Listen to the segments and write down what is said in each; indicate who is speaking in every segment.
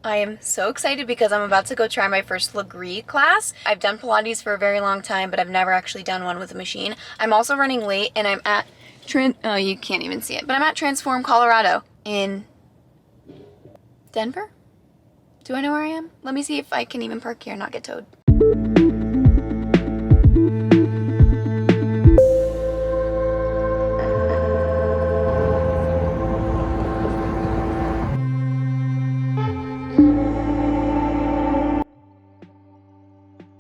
Speaker 1: I am so excited because I'm about to go try my first Lagree class. I've done Pilates for a very long time, but I've never actually done one with a machine. I'm also running late and I'm at oh, you can't even see it, but I'm at Transform, Colorado in Denver? Do I know where I am? Let me see if I can even park here and not get towed.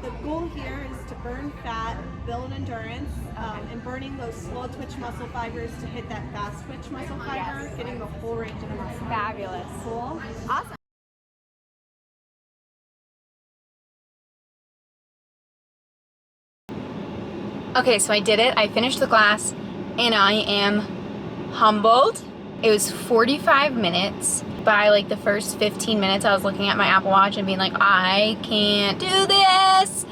Speaker 2: The goal here is to burn fat, build endurance, and burning those slow twitch muscle fibers to hit that fast twitch muscle fiber, getting the whole range of the muscle.
Speaker 3: Fabulous.
Speaker 2: Cool.
Speaker 3: Awesome.
Speaker 1: Okay, so I did it. I finished the class and I am humbled. It was 45 minutes. By like the first 15 minutes, I was looking at my Apple Watch and being like, I can't do this.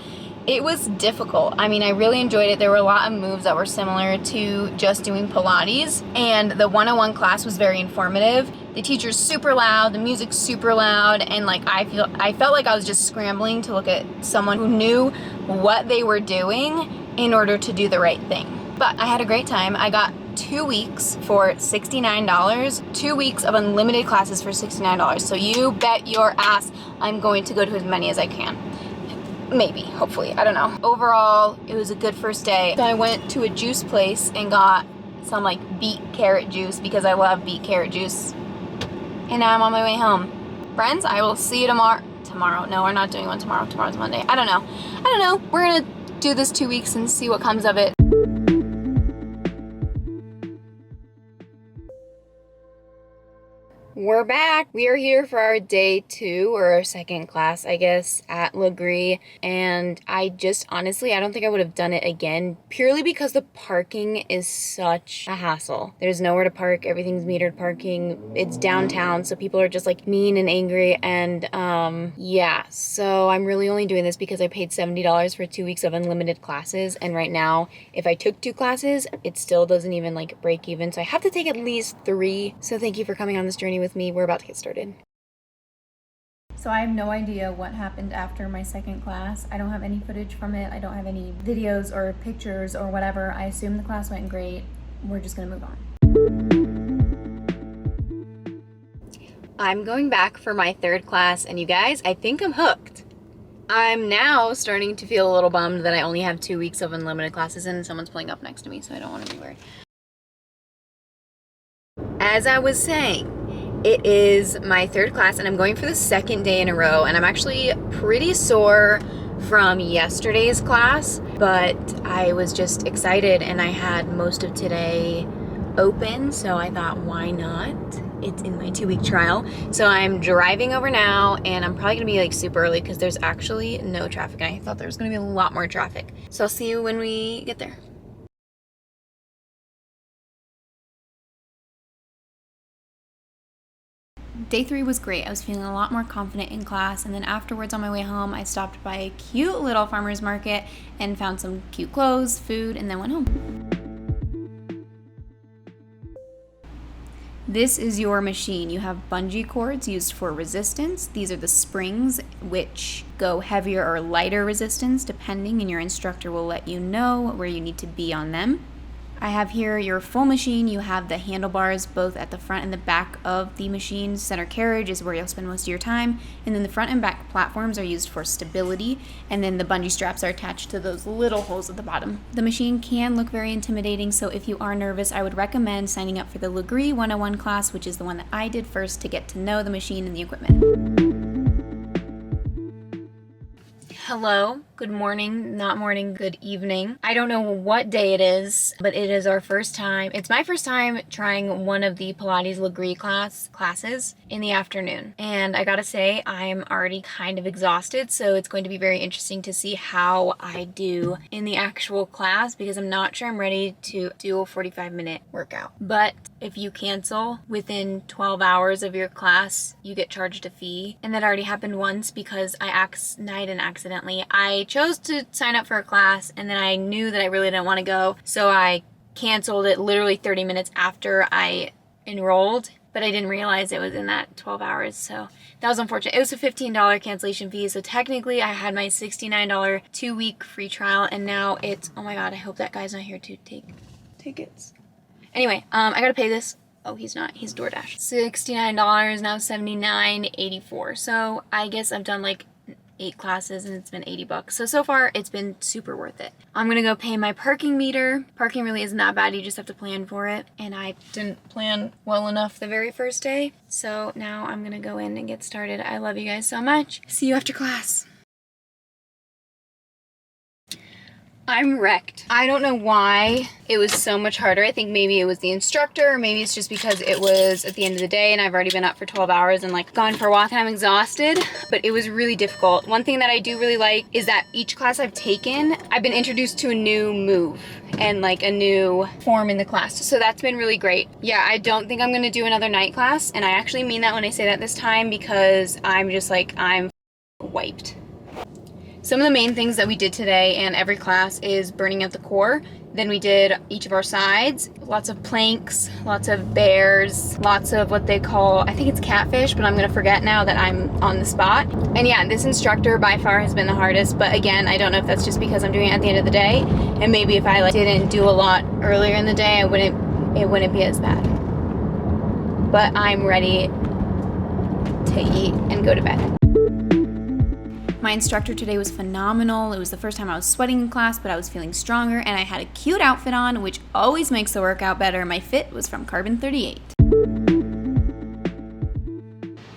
Speaker 1: It was difficult. I mean, I really enjoyed it. There were a lot of moves that were similar to just doing Pilates, and the 101 class was very informative. The teacher's super loud, the music's super loud, and like I felt like I was just scrambling to look at someone who knew what they were doing in order to do the right thing. But I had a great time. I got 2 weeks for $69, 2 weeks of unlimited classes for $69. So you bet your ass I'm going to go to as many as I can. Maybe, hopefully, I don't know. Overall, it was a good first day. So I went to a juice place and got some like beet carrot juice because I love beet carrot juice. And now I'm on my way home. Friends, I will see you tomorrow. No, we're not doing one tomorrow. Tomorrow's Monday. I don't know. We're gonna do this 2 weeks and see what comes of it. We're back. We are here for our day 2 or our second class, I guess, at Lagree. And I honestly, I don't think I would have done it again purely because the parking is such a hassle. There's nowhere to park. Everything's metered parking. It's downtown, so people are just like mean and angry. And yeah, so I'm really only doing this because I paid $70 for 2 weeks of unlimited classes. And right now, if I took 2 classes, it still doesn't even like break even. So I have to take at least 3. So thank you for coming on this journey with me. We're about to get started.
Speaker 3: So I have no idea what happened after my second class. I don't have any footage from it. I don't have any videos or pictures or whatever. I assume the class went great. We're just gonna move on.
Speaker 1: I'm going back for my 3rd class, and you guys, I think I'm hooked. I'm now starting to feel a little bummed that I only have 2 weeks of unlimited classes and someone's pulling up next to me, so I don't want to be weird. As I was saying, it is my 3rd class and I'm going for the 2nd day in a row, and I'm actually pretty sore from yesterday's class, but I was just excited and I had most of today open, so I thought, why not? It's in my 2-week trial. So I'm driving over now and I'm probably gonna be like super early because there's actually no traffic. I thought there was gonna be a lot more traffic. So I'll see you when we get there.
Speaker 3: Day 3 was great. I was feeling a lot more confident in class, and then afterwards on my way home, I stopped by a cute little farmer's market and found some cute clothes, food, and then went home. This is your machine. You have bungee cords used for resistance. These are the springs which go heavier or lighter resistance depending, and your instructor will let you know where you need to be on them. I have here your full machine. You have the handlebars both at the front and the back of the machine. Center carriage is where you'll spend most of your time. And then the front and back platforms are used for stability. And then the bungee straps are attached to those little holes at the bottom. The machine can look very intimidating, so if you are nervous, I would recommend signing up for the Lagree 101 class, which is the one that I did first to get to know the machine and the equipment.
Speaker 1: Hello, good morning, not morning, good evening. I don't know what day it is, but it is our first time. It's my first time trying one of the Pilates Lagree classes in the afternoon. And I gotta say, I'm already kind of exhausted, so it's going to be very interesting to see how I do in the actual class because I'm not sure I'm ready to do a 45-minute workout. But if you cancel within 12 hours of your class, you get charged a fee. And that already happened once because I accidentally. I chose to sign up for a class and then I knew that I really didn't want to go. So I canceled it literally 30 minutes after I enrolled. But but I didn't realize it was in that 12 hours, so that was unfortunate. It was a $15 cancellation fee, so technically I had my $69 2-week free trial, and now it's, oh my god, I hope that guy's not here to take tickets. Anyway, I gotta pay this. Oh, he's not. He's DoorDash. $69, now $79.84. So I guess I've done like 8 classes and it's been $80. So far it's been super worth it. I'm gonna go pay my parking meter. Parking really isn't that bad, you just have to plan for it. And I didn't plan well enough the very first day. So now I'm gonna go in and get started. I love you guys so much. See you after class. I'm wrecked. I don't know why it was so much harder. I think maybe it was the instructor, or maybe it's just because it was at the end of the day and I've already been up for 12 hours and like gone for a walk and I'm exhausted, but it was really difficult. One thing that I do really like is that each class I've taken, I've been introduced to a new move and like a new form in the class. So that's been really great. Yeah, I don't think I'm gonna do another night class, and I actually mean that when I say that this time, because I'm just like, I'm wiped. Some of the main things that we did today and every class is burning out the core. Then we did each of our sides, lots of planks, lots of bears, lots of what they call, I think it's catfish, but I'm gonna forget now that I'm on the spot. And yeah, this instructor by far has been the hardest, but again, I don't know if that's just because I'm doing it at the end of the day, and maybe if I like didn't do a lot earlier in the day, it wouldn't be as bad. But I'm ready to eat and go to bed.
Speaker 3: My instructor today was phenomenal. It was the first time I was sweating in class, but I was feeling stronger, and I had a cute outfit on, which always makes the workout better. My fit was from Carbon 38.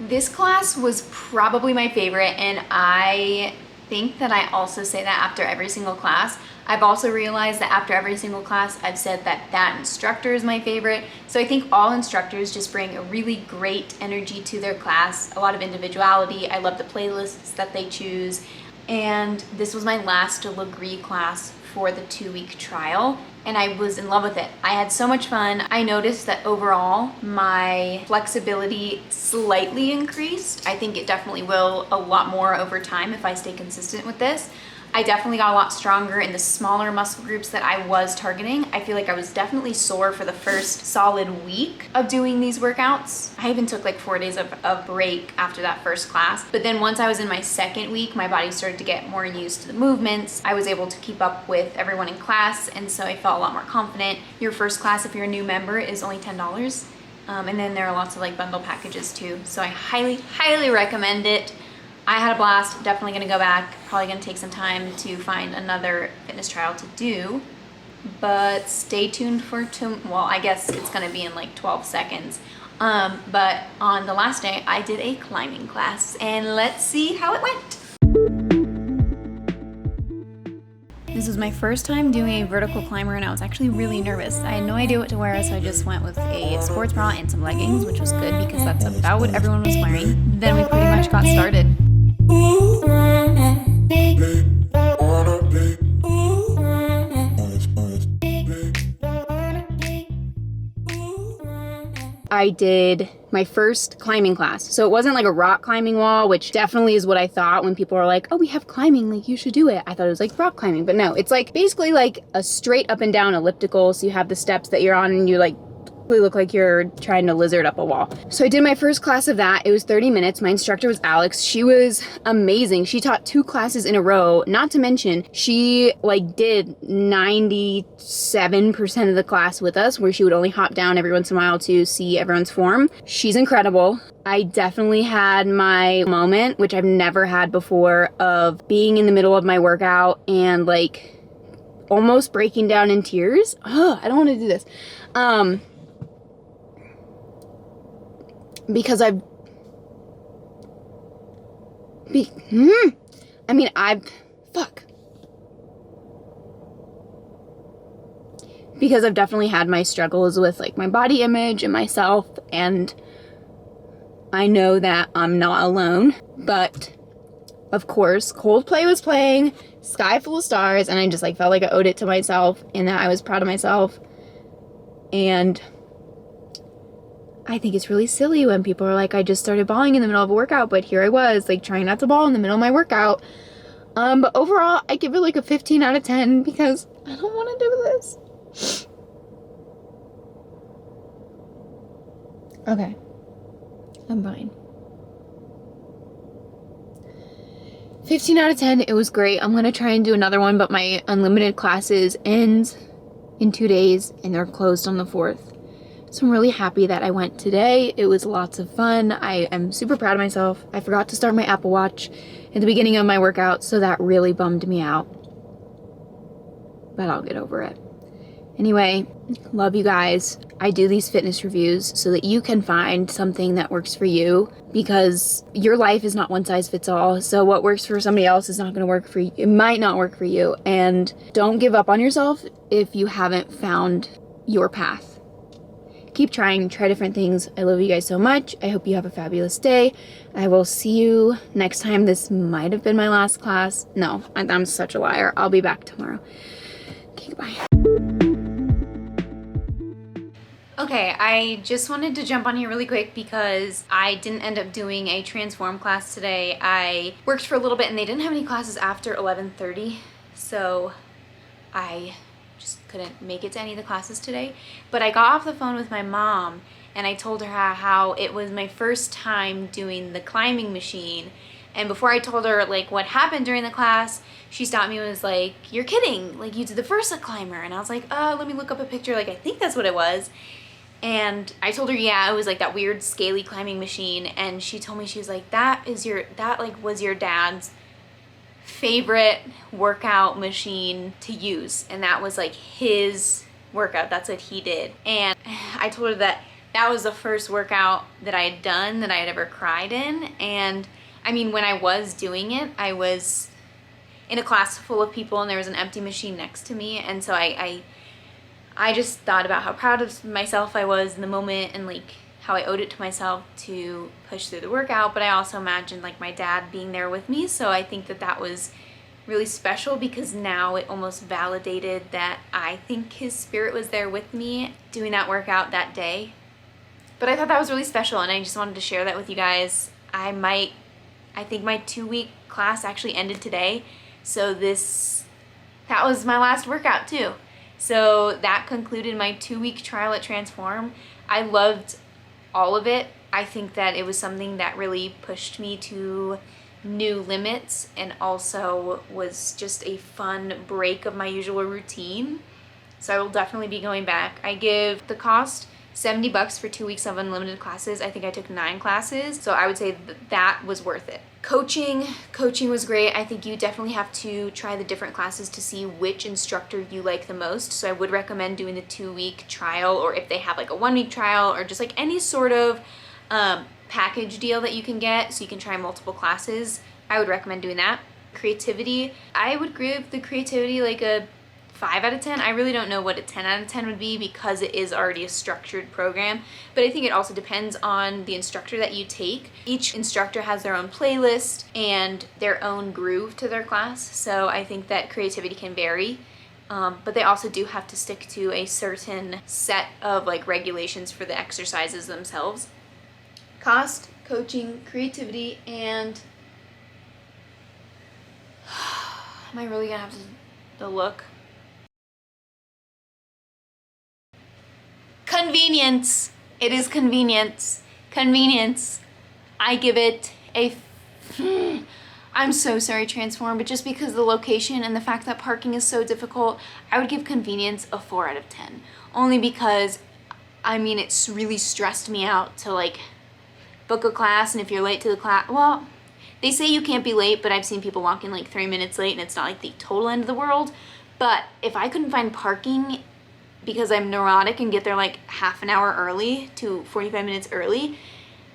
Speaker 3: This class was probably my favorite, and I think that I also say that after every single class. I've also realized that after every single class, I've said that instructor is my favorite. So I think all instructors just bring a really great energy to their class, a lot of individuality. I love the playlists that they choose. And this was my last Lagree class for the 2-week trial, and I was in love with it. I had so much fun. I noticed that overall, my flexibility slightly increased. I think it definitely will a lot more over time if I stay consistent with this. I definitely got a lot stronger in the smaller muscle groups that I was targeting. I feel like I was definitely sore for the first solid week of doing these workouts. I even took like 4 days of break after that first class. But then once I was in my second week, my body started to get more used to the movements. I was able to keep up with everyone in class, and so I felt a lot more confident. Your first class, if you're a new member, is only $10. And then there are lots of like bundle packages too. So I highly, highly recommend it. I had a blast, definitely gonna go back. Probably gonna take some time to find another fitness trial to do, but stay tuned for well, I guess it's gonna be in like 12 seconds. But on the last day, I did a climbing class, and let's see how it went. This was my first time doing a vertical climber, and I was actually really nervous. I had no idea what to wear, so I just went with a sports bra and some leggings, which was good because that's about what everyone was wearing. Then we pretty much got started. I did my first climbing class. So it wasn't like a rock climbing wall, which definitely is what I thought when people are like, oh, we have climbing, like you should do it. I thought it was like rock climbing, but no, it's like basically like a straight up and down elliptical. So you have the steps that you're on and you like look like you're trying to lizard up a wall. So I did my first class of that. It was 30 minutes. My instructor was Alex. She was amazing. She taught 2 classes in a row. Not to mention, she like did 97% of the class with us, where she would only hop down every once in a while to see everyone's form. She's incredible. I definitely had my moment, which I've never had before, of being in the middle of my workout and like almost breaking down in tears. Ugh, I don't want to do this. Because because I've definitely had my struggles with like my body image and myself, and I know that I'm not alone. But of course, Coldplay was playing, Sky Full of Stars, and I just like felt like I owed it to myself and that I was proud of myself. And I think it's really silly when people are like, I just started bawling in the middle of a workout, but here I was like trying not to bawl in the middle of my workout. But overall, I give it like a 15 out of 10 because I don't want to do this. Okay,
Speaker 1: I'm fine. 15 out of 10. It was great. I'm gonna try and do another one, but my unlimited classes ends in 2 days and they're closed on the 4th. So I'm really happy that I went today. It was lots of fun. I am super proud of myself. I forgot to start my Apple Watch at the beginning of my workout, so that really bummed me out. But I'll get over it. Anyway, love you guys. I do these fitness reviews so that you can find something that works for you, because your life is not one size fits all. So what works for somebody else is not going to work for you. It might not work for you. And don't give up on yourself if you haven't found your path. Keep trying, try different things. I love you guys so much. I hope you have a fabulous day. I will see you next time. This might have been my last class. No, I'm such a liar. I'll be back tomorrow. Okay, goodbye. Okay, I just wanted to jump on here really quick because I didn't end up doing a transform class today. I worked for a little bit and they didn't have any classes after 11:30, so I just couldn't make it to any of the classes today. But I got off the phone with my mom and I told her how it was my first time doing the climbing machine. And before I told her like what happened during the class, she stopped me and was like, "You're kidding, like you did the Versa climber." And I was like, "Oh, let me look up a picture, like I think that's what it was." And I told her, yeah, it was like that weird scaly climbing machine. And she told me, she was like, that was your dad's favorite workout machine to use. And that was like his workout. That's what he did. And I told her that that was the first workout that I had done that I had ever cried in. And I mean, when I was doing it, I was in a class full of people and there was an empty machine next to me. And so I just thought about how proud of myself I was in the moment and like how I owed it to myself to push through the workout. But I also imagined like my dad being there with me. So I think that that was really special because now it almost validated that I think his spirit was there with me doing that workout that day. But I thought that was really special and I just wanted to share that with you guys. I think my 2-week class actually ended today. So that was my last workout too. So that concluded my 2-week trial at Transform. I loved all of it. I think that it was something that really pushed me to new limits and also was just a fun break of my usual routine. So I will definitely be going back. I give the cost $70 for 2 weeks of unlimited classes. I think I took 9 classes, so I would say that was worth it. Coaching was great. I think you definitely have to try the different classes to see which instructor you like the most. So I would recommend doing the 2-week trial, or if they have like a 1-week trial, or just like any sort of package deal that you can get so you can try multiple classes. I would recommend doing that. Creativity, I would give the creativity like a 5 out of 10. I really don't know what a 10 out of 10 would be because it is already a structured program, but I think it also depends on the instructor that you take. Each instructor has their own playlist and their own groove to their class, so I think that creativity can vary, but they also do have to stick to a certain set of like regulations for the exercises themselves. Cost, coaching, creativity, and am I really gonna have to look? Convenience. It is convenience. Convenience. I give it a I'm so sorry, Transform, but just because of the location and the fact that parking is so difficult, I would give convenience a 4 out of 10. Only because, I mean, it's really stressed me out to like book a class, and if you're late to the class, well, they say you can't be late, but I've seen people walk in like 3 minutes late and it's not like the total end of the world. But if I couldn't find parking because I'm neurotic and get there like half an hour early to 45 minutes early,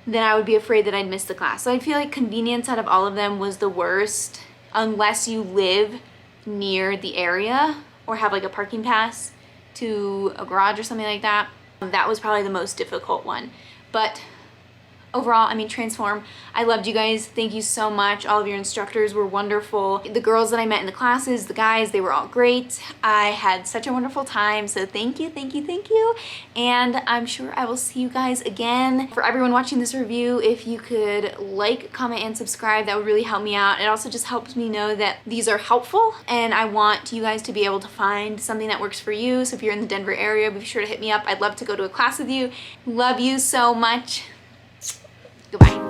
Speaker 1: then I would be afraid that I'd miss the class. So I feel like convenience out of all of them was the worst, unless you live near the area or have like a parking pass to a garage or something like that. That was probably the most difficult one. But overall, I mean, Transform, I loved you guys. Thank you so much. All of your instructors were wonderful. The girls that I met in the classes, the guys, they were all great. I had such a wonderful time. So thank you, thank you, thank you. And I'm sure I will see you guys again. For everyone watching this review, if you could like, comment, and subscribe, that would really help me out. It also just helps me know that these are helpful and I want you guys to be able to find something that works for you. So if you're in the Denver area, be sure to hit me up. I'd love to go to a class with you. Love you so much. Goodbye.